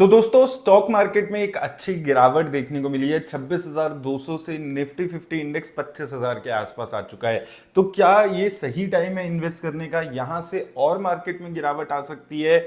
तो दोस्तों stock market में एक अच्छी गिरावट देखने को मिली है। 26,200 से निफ्टी 50 इंडेक्स 25,000 के आसपास आ चुका है। तो क्या ये सही टाइम है इन्वेस्ट करने का? यहां से और मार्केट में गिरावट आ सकती है?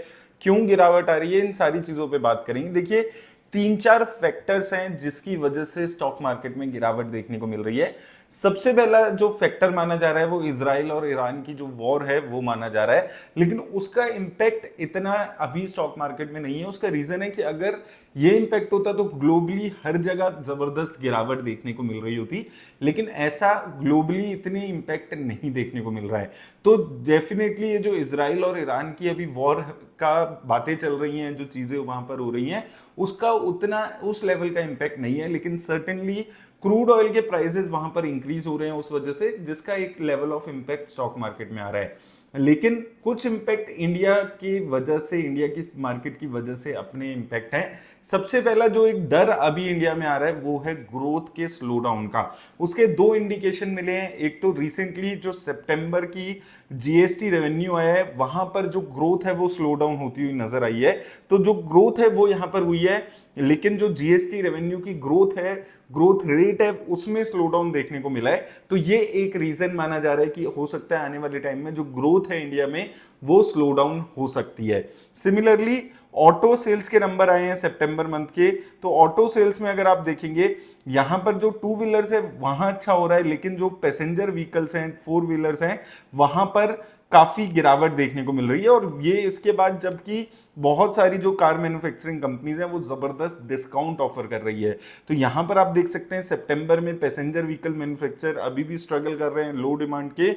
क्यों गिरावट आ रही है? इन सारी चीजों पे बात करेंगे। देखिए, तीन चार फैक्टर्स हैं जिसकी वजह से स्टॉक मार्केट में गिरावट देखने को मिल रही है। सबसे पहला जो फैक्टर माना जा रहा है वो इजराइल और ईरान की जो वॉर है वो माना जा रहा है, लेकिन उसका इंपैक्ट इतना अभी स्टॉक मार्केट में नहीं है। उसका रीजन है कि अगर ये इंपैक्ट होता तो ग्लोबली हर जगह जबरदस्त गिरावट देखने को मिल रही होती, लेकिन ऐसा ग्लोबली इतनी इंपैक्ट नहीं देखने को मिल रहा है। तो डेफिनेटली ये जो इजराइल और ईरान की अभी वॉर का बातें चल रही हैं, जो चीजें वहां पर हो रही हैं, उसका उतना उस लेवल का इंपैक्ट नहीं है। लेकिन सर्टेनली क्रूड ऑयल के प्राइसेस वहां पर इंक्रीज हो रहे हैं उस वजह से, जिसका एक level of impact stock market में आ रहा है। लेकिन कुछ इंपैक्ट इंडिया की वजह से, इंडिया की मार्केट की वजह से अपने इंपैक्ट है। सबसे पहला जो एक डर अभी इंडिया में आ रहा है वो है ग्रोथ के स्लो डाउन का। उसके दो इंडिकेशन मिले हैं। एक तो रिसेंटली जो सितंबर की जीएसटी रेवेन्यू आया है, वहां पर जो ग्रोथ है वो स्लो डाउन होती हुई नजर आई है। तो जो ग्रोथ है वो यहां पर हुई है, लेकिन जो जीएसटी रेवेन्यू की ग्रोथ है, ग्रोथ रेट है, उसमें स्लो डाउन देखने को मिला है। तो ये एक रीजन माना जा रहा है कि हो सकता है आने वाले टाइम में जो ग्रोथ है इंडिया में वो स्लो डाउन हो सकती है। सिमिलरली ऑटो सेल्स के नंबर आए हैं सितंबर मंथ के। तो ऑटो सेल्स में अगर आप देखेंगे, यहां पर जो टू व्हीलर्स है वहां अच्छा हो रहा है, लेकिन जो पैसेंजर व्हीकल्स हैं, फोर व्हीलर्स हैं, वहां पर काफी गिरावट देखने को मिल रही है। और ये इसके बाद जबकि बहुत सारी जो कार मैन्युफैक्चरिंग कंपनीज हैं वो जबरदस्त डिस्काउंट ऑफर कर रही है। तो यहां पर आप देख सकते हैं सितंबर में पैसेंजर व्हीकल मैन्युफैक्चर अभी भी स्ट्रगल कर रहे हैं लो डिमांड के,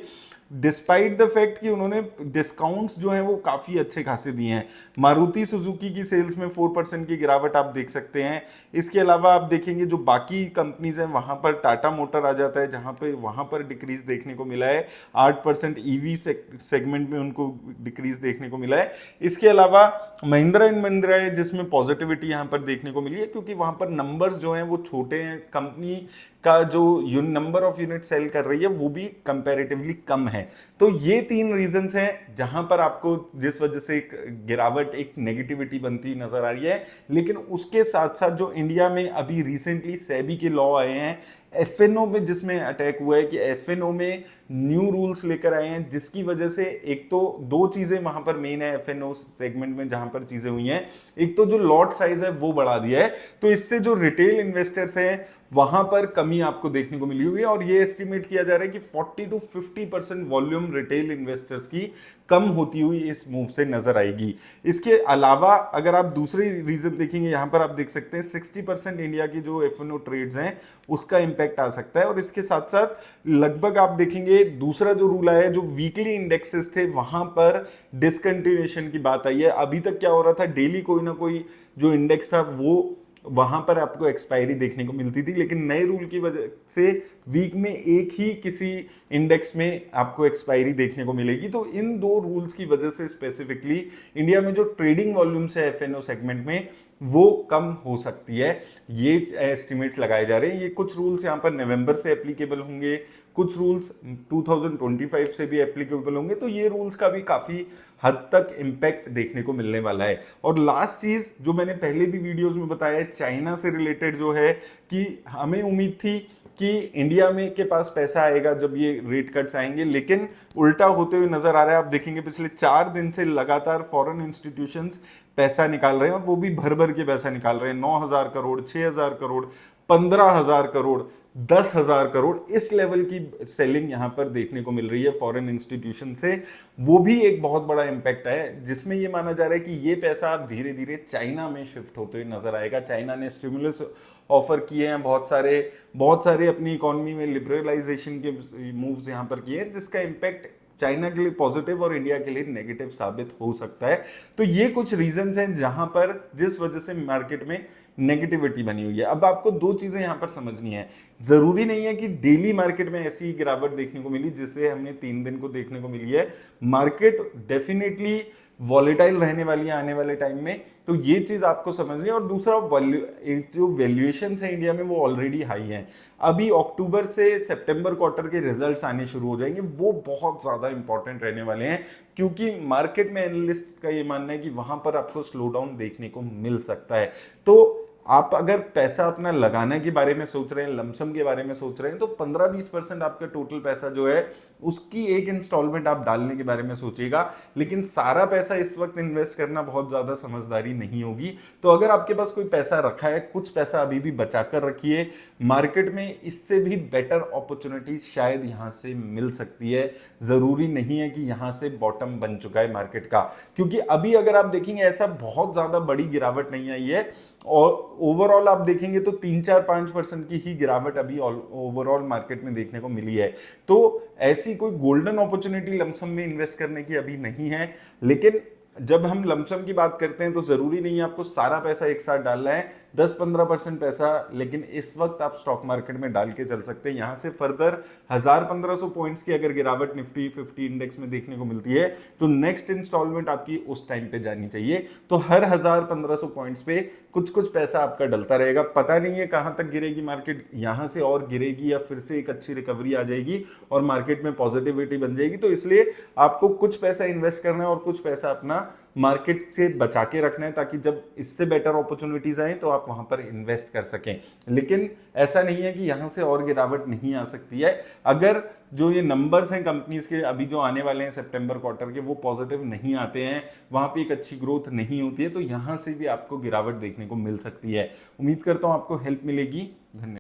डिस्पाइट द फैक्ट कि उन्होंने डिस्काउंट्स जो हैं वो काफी अच्छे खासे दिए हैं। मारुति सुजुकी की सेल्स में 4% की गिरावट आप देख सकते हैं। इसके अलावा आप देखेंगे जो बाकी कंपनीज हैं वहां पर टाटा मोटर आ जाता है, जहां पे वहां पर डिक्रीज देखने को मिला है। 8% ईवी सेगमेंट में उनको डिक्रीज देखने को मिला है। इसके अलावा महिंद्रा एंड महिंद्रा है जिसमें पॉजिटिविटी यहां पर देखने को मिली है, क्योंकि वहां पर नंबर्स जो हैं वो छोटे हैं। कंपनी का जो नंबर ऑफ यूनिट सेल कर रही है वो भी कंपैरेटिवली कम है। तो ये तीन रीजंस हैं जहां पर आपको जिस वजह से एक गिरावट, एक नेगेटिविटी बनती नजर आ रही है। लेकिन उसके साथ साथ जो इंडिया में अभी रिसेंटली सेबी के लॉ आए हैं एफएनओ में, जिसमें अटैक हुआ है कि एफएनओ में न्यू रूल्स लेकर आए हैं, जिसकी वजह से एक तो दो चीजें वहां पर मेन है एफएनओ सेगमेंट में जहां पर चीजें हुई हैं। एक तो जो लॉट साइज है वो बढ़ा दिया है, तो इससे जो रिटेल इन्वेस्टर्स हैं वहां पर कमी आपको देखने को मिली हुई है। और ये एस्टिमेट किया जा रहा है कि 40 to 50% वॉल्यूम रिटेल इन्वेस्टर्स की कम होती हुई इस मूव से नजर आएगी। इसके अलावा अगर आप दूसरे रीजन देखेंगे, यहां पर आप देख सकते हैं 60% इंडिया की जो एफएनओ ट्रेड्स हैं उसका इंपैक्ट आ सकता है। और इसके साथ साथ लगभग आप देखेंगे दूसरा जो रूल आया है, जो वीकली इंडेक्सेस थे वहां पर डिसकंटिन्यूएशन की बात आई है। अभी तक क्या हो रहा था, डेली कोई ना कोई जो इंडेक्स था वो वहां पर आपको एक्सपायरी देखने को मिलती थी, लेकिन नए रूल की वजह से वीक में एक ही किसी इंडेक्स में आपको एक्सपायरी देखने को मिलेगी। तो इन दो रूल्स की वजह से स्पेसिफिकली इंडिया में जो ट्रेडिंग वॉल्यूम्स है एफएनओ सेगमेंट में वो कम हो सकती है। ये एस्टिमेट लगाए जा रहे हैं। ये कुछ रूल्स यहाँ पर नवंबर से एप्लीकेबल होंगे, कुछ रूल्स 2025 से भी एप्लीकेबल होंगे। तो ये रूल्स का भी काफी हद तक इंपैक्ट देखने को मिलने वाला है। और लास्ट चीज जो मैंने पहले भी वीडियोस में बताया है, चाइना से रिलेटेड जो है, कि हमें उम्मीद थी कि इंडिया में के पास पैसा आएगा जब ये रेट कट्स आएंगे, लेकिन उल्टा होते हुए नजर आ रहा है। आप देखेंगे पिछले 4 दिन से लगातार फॉरेन इंस्टीट्यूशंस पैसा निकाल रहे हैं, और वो भी भर भर के पैसा निकाल रहे हैं। 9,000 करोड़, 6,000 करोड़, 15,000 करोड़, 10,000 करोड़, इस लेवल की सेलिंग यहां पर देखने को मिल रही है फॉरेन इंस्टीट्यूशन से। वो भी एक बहुत बड़ा इंपैक्ट है, जिसमें ये माना जा रहा है कि ये पैसा अब धीरे धीरे चाइना में शिफ्ट होते हुए नजर आएगा। चाइना ने स्टिमुलस ऑफर किए हैं बहुत सारे अपनी इकोनॉमी में लिबरलाइजेशन के मूव्स यहां पर किए हैं, जिसका इंपैक्ट चाइना के लिए पॉजिटिव और इंडिया के लिए नेगेटिव साबित हो सकता है। तो ये कुछ रीजंस हैं जहां पर जिस वजह से मार्केट में नेगेटिविटी बनी हुई है। अब आपको दो चीजें यहां पर समझनी है। जरूरी नहीं है कि डेली मार्केट में ऐसी गिरावट देखने को मिली जिससे हमने 3 दिन को देखने को मिली है। मार्केट डेफिनेटली वॉलेटाइल रहने वाली है आने वाले टाइम में, तो ये चीज आपको समझनी है। और दूसरा जो वैल्यूएशन है इंडिया में वो ऑलरेडी हाई है। अभी अक्टूबर से सितंबर क्वार्टर के रिजल्ट्स आने शुरू हो जाएंगे, वो बहुत ज्यादा इंपॉर्टेंट रहने वाले हैं, क्योंकि मार्केट में एनालिस्ट का ये मानना है कि वहां पर आपको स्लो डाउन देखने को मिल सकता है। तो आप अगर पैसा अपना लगाने के बारे में सोच रहे हैं, लमसम के बारे में सोच रहे हैं, तो 15-20% आपका टोटल पैसा जो है उसकी एक इंस्टॉलमेंट आप डालने के बारे में सोचिएगा। लेकिन सारा पैसा इस वक्त इन्वेस्ट करना बहुत ज्यादा समझदारी नहीं होगी। तो अगर आपके पास कोई पैसा रखा है, कुछ पैसा अभी भी बचा कर रखिए। मार्केट में इससे भी बेटर अपॉर्चुनिटी शायद यहां से मिल सकती है। जरूरी नहीं है कि यहां से बॉटम बन चुका है मार्केट का, क्योंकि अभी अगर आप देखेंगे ऐसा बहुत ज्यादा बड़ी गिरावट नहीं आई है। और ओवरऑल आप देखेंगे तो 3-4-5% की ही गिरावट अभी ओवरऑल मार्केट में देखने को मिली है। तो ऐसी कोई गोल्डन अपॉर्चुनिटी लमसम में इन्वेस्ट करने की अभी नहीं है। लेकिन जब हम लमसम की बात करते हैं तो जरूरी नहीं है आपको सारा पैसा एक साथ डालना है, 10-15% पैसा लेकिन इस वक्त आप स्टॉक मार्केट में डाल के चल सकते हैं। यहां से फर्दर 1000-1500 पॉइंट्स की अगर गिरावट निफ्टी 50 इंडेक्स में देखने को मिलती है तो नेक्स्ट इंस्टॉलमेंट आपकी उस टाइम पे जानी चाहिए। तो हर 1000-1500 पॉइंट्स पे कुछ कुछ पैसा आपका डलता रहेगा। पता नहीं है कहां तक गिरेगी मार्केट, यहां से और गिरेगी या फिर से एक अच्छी रिकवरी आ जाएगी और मार्केट में पॉजिटिविटी बन जाएगी। तो इसलिए आपको कुछ पैसा इन्वेस्ट करना है और कुछ पैसा अपना मार्केट से बचा के रखना है, ताकि जब इससे बेटर अपॉर्चुनिटीज आए तो आप वहां पर इन्वेस्ट कर सकें। लेकिन ऐसा नहीं है कि यहां से और गिरावट नहीं आ सकती है। अगर जो ये नंबर्स हैं कंपनीज के अभी जो आने वाले हैं सितंबर क्वार्टर के, वो पॉजिटिव नहीं आते हैं, वहां पे एक अच्छी ग्रोथ नहीं होती है, तो यहां से भी आपको गिरावट देखने को मिल सकती है। उम्मीद करता हूं आपको हेल्प मिलेगी। धन्यवाद।